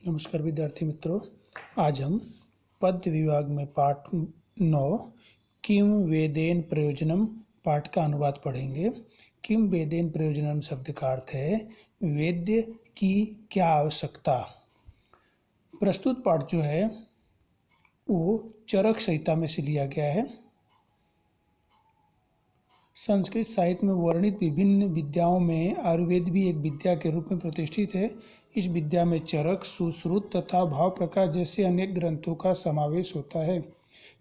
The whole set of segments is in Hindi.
नमस्कार विद्यार्थी मित्रों। आज हम पद्य विभाग में पाठ 9 किम वेदेन प्रयोजनम पाठ का अनुवाद पढ़ेंगे। किम वेदेन प्रयोजनम शब्द का अर्थ है वेद्य की क्या आवश्यकता। प्रस्तुत पाठ जो है वो चरक संहिता में से लिया गया है। संस्कृत साहित्य में वर्णित विभिन्न विद्याओं में आयुर्वेद भी एक विद्या के रूप में प्रतिष्ठित है। इस विद्या में चरक, सुश्रुत तथा भाव प्रकाश जैसे अनेक ग्रंथों का समावेश होता है।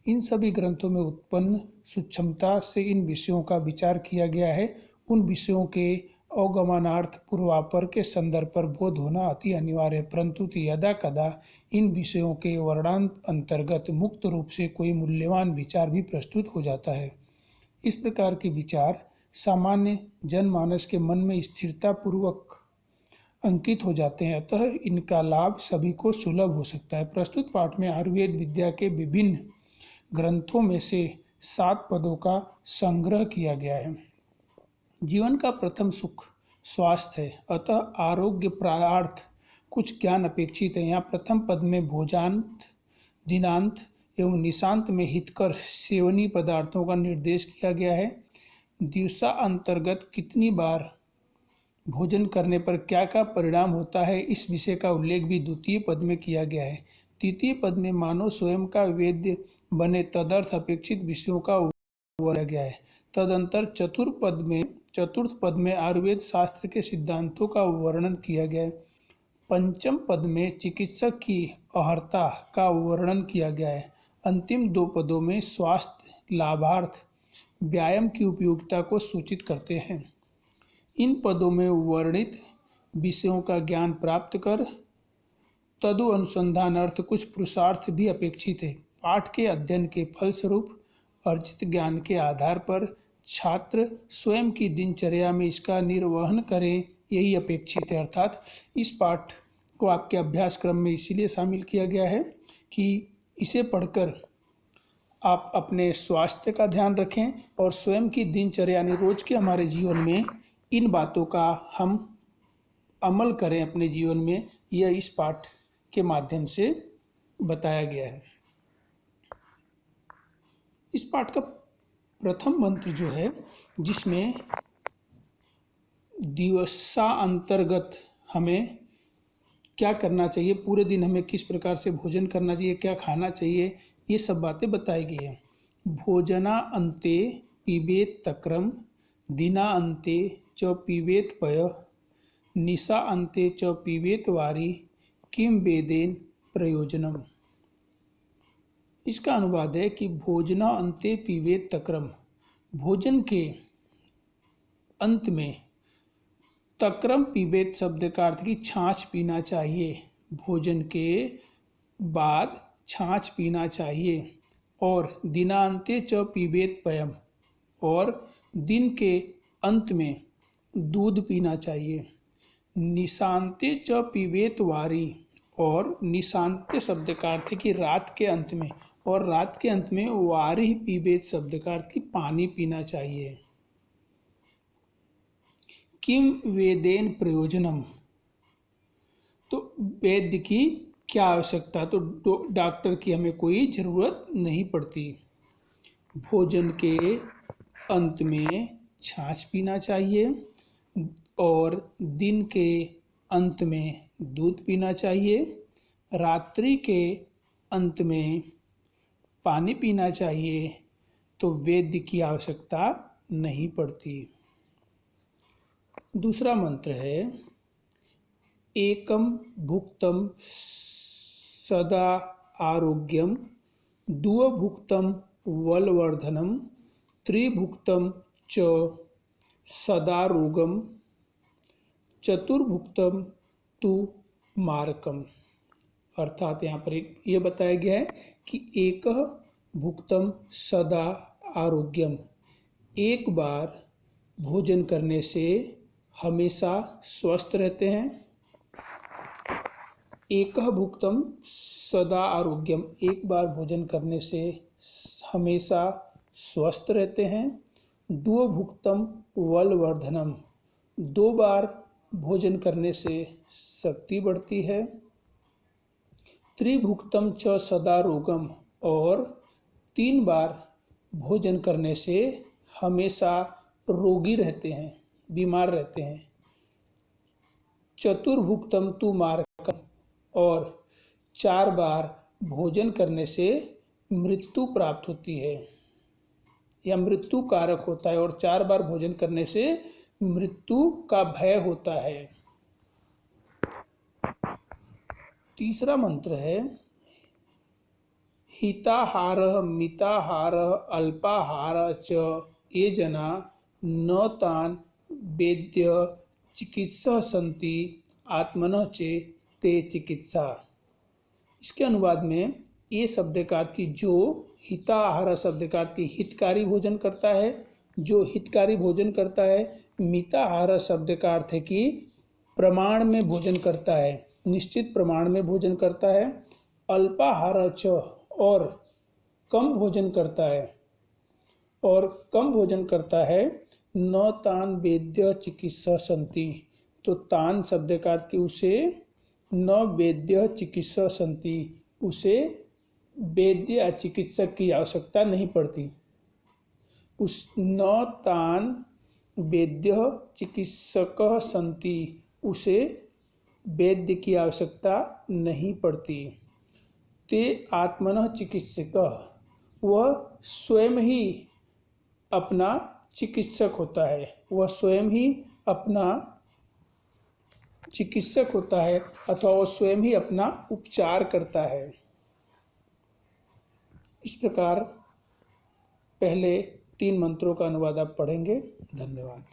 इन सभी ग्रंथों में उत्पन्न सूक्ष्मता से इन विषयों का विचार किया गया है। उन विषयों के अवगमनार्थ पूर्वापर के संदर्भ पर बोध होना अति अनिवार्य है, परंतु यदा कदा इन विषयों के वर्णांत अंतर्गत मुक्त रूप से कोई मूल्यवान विचार भी प्रस्तुत हो जाता है। इस प्रकार के विचार सामान्य जनमानस के मन में स्थिरता पूर्वक अंकित हो जाते हैं, अतः इनका लाभ सभी को सुलभ हो सकता है। प्रस्तुत पाठ में आयुर्वेद विद्या के विभिन्न ग्रंथों में से 7 पदों का संग्रह किया गया है। जीवन का प्रथम सुख स्वास्थ्य है, अतः आरोग्य प्रायार्थ कुछ ज्ञान अपेक्षित है। यहाँ प्रथम पद में भोजांत, दिनांत एवं निशांत में हितकर सेवनीय पदार्थों का निर्देश किया गया है। दिवसा अंतर्गत कितनी बार भोजन करने पर क्या क्या परिणाम होता है, इस विषय का उल्लेख भी द्वितीय पद में किया गया है। तृतीय पद में मानव स्वयं का वेद्य बने तदर्थ अपेक्षित विषयों का किया गया है। तदंतर चतुर्थ पद में आयुर्वेद शास्त्र के सिद्धांतों का वर्णन किया गया है। पंचम पद में चिकित्सक की अर्हता का वर्णन किया गया है। अंतिम 2 पदों में स्वास्थ्य लाभार्थ व्यायाम की उपयोगिता को सूचित करते हैं। इन पदों में वर्णित विषयों का ज्ञान प्राप्त कर तदु अनुसंधान अर्थ कुछ पुरुषार्थ भी अपेक्षित है। पाठ के अध्ययन के फलस्वरूप अर्जित ज्ञान के आधार पर छात्र स्वयं की दिनचर्या में इसका निर्वहन करें, यही अपेक्षित है। अर्थात इस पाठ को आपके अभ्यासक्रम में इसीलिए शामिल किया गया है कि इसे पढ़कर आप अपने स्वास्थ्य का ध्यान रखें और स्वयं की दिनचर्या यानी रोज के हमारे जीवन में इन बातों का हम अमल करें अपने जीवन में। यह इस पाठ के माध्यम से बताया गया है। इस पाठ का प्रथम मंत्र जो है, जिसमें दिवसा अंतर्गत हमें क्या करना चाहिए, पूरे दिन हमें किस प्रकार से भोजन करना चाहिए, क्या खाना चाहिए, ये सब बातें बताई गई हैं। भोजना अन्ते पिबेत तक्रम, दिना अन्ते च पिबेत पय, निशा अन्ते च पिबेत वारी, किम वेदेन प्रयोजनम। इसका अनुवाद है कि भोजना अन्ते पिबेत तक्रम, भोजन के अंत में, तक्रम पिबेत शब्द का अर्थ कि छाछ पीना चाहिए, भोजन के बाद छाछ पीना चाहिए। और दिनांते च पिबेत पयम, और दिन के अंत में दूध पीना चाहिए। निशांते च पिबेत वारी, और निशांत शब्द का अर्थ है कि रात के अंत में, और रात के अंत में वारी पिबेत शब्द का अर्थ कि पानी पीना चाहिए। किम वेदेन प्रयोजनम, तो वैद्य की क्या आवश्यकता, तो डॉक्टर की हमें कोई ज़रूरत नहीं पड़ती। भोजन के अंत में छाछ पीना चाहिए और दिन के अंत में दूध पीना चाहिए, रात्रि के अंत में पानी पीना चाहिए, तो वैद्य की आवश्यकता नहीं पड़ती। दूसरा मंत्र है एकम भुक्तम सदा आरोग्यम, द्विभुक्तम बलवर्धनम, त्रिभुक्तम च सदा रोगम, चतुर्भुक्तम तु मारकम। अर्थात यहाँ पर यह बताया गया है कि एक भुक्तम सदा आरोग्यम, एक बार भोजन करने से हमेशा स्वस्थ रहते हैं। एक भुक्तम सदा आरोग्यम, एक बार भोजन करने से हमेशा स्वस्थ रहते हैं। दो भुक्तम बलवर्धनम, 2 बार भोजन करने से शक्ति बढ़ती है। त्रिभुक्तम च सदा रोगम, और 3 बार भोजन करने से हमेशा रोगी रहते हैं, बीमार रहते हैं। चतुर्भुक्तम तु मारकम, और 4 बार भोजन करने से मृत्यु प्राप्त होती है या मृत्यु कारक होता है, और 4 बार भोजन करने से मृत्यु का भय होता है। तीसरा मंत्र है हिताहारः मिताहारः अल्पाहारः च ये जना न तान वेद्य चिकित्सा संति आत्मनः चे ते चिकित्सा। इसके अनुवाद में ये शब्द का अर्थ कि जो हिताहार शब्द का अर्थ कि हितकारी भोजन करता है, जो हितकारी भोजन करता है। मिताहार शब्द का अर्थ है कि प्रमाण में भोजन करता है, निश्चित प्रमाण में भोजन करता है। अल्पाहार च, और कम भोजन करता है, और कम भोजन करता है। न तान वेद्य चिकित्सा संति, तो तान शब्द का अर्थ कि उसे न वेद्य चिकित्सा संति, उसे वैद्य या चिकित्सक की आवश्यकता नहीं पड़ती। उस न तान वेद्य चिकित्सक संति, उसे वैद्य की आवश्यकता नहीं पड़ती। ते आत्मनः चिकित्सक, वह स्वयं ही अपना चिकित्सक होता है, वह स्वयं ही अपना चिकित्सक होता है, अथवा वह स्वयं ही अपना उपचार करता है। इस प्रकार पहले 3 मंत्रों का अनुवाद आप पढ़ेंगे। धन्यवाद।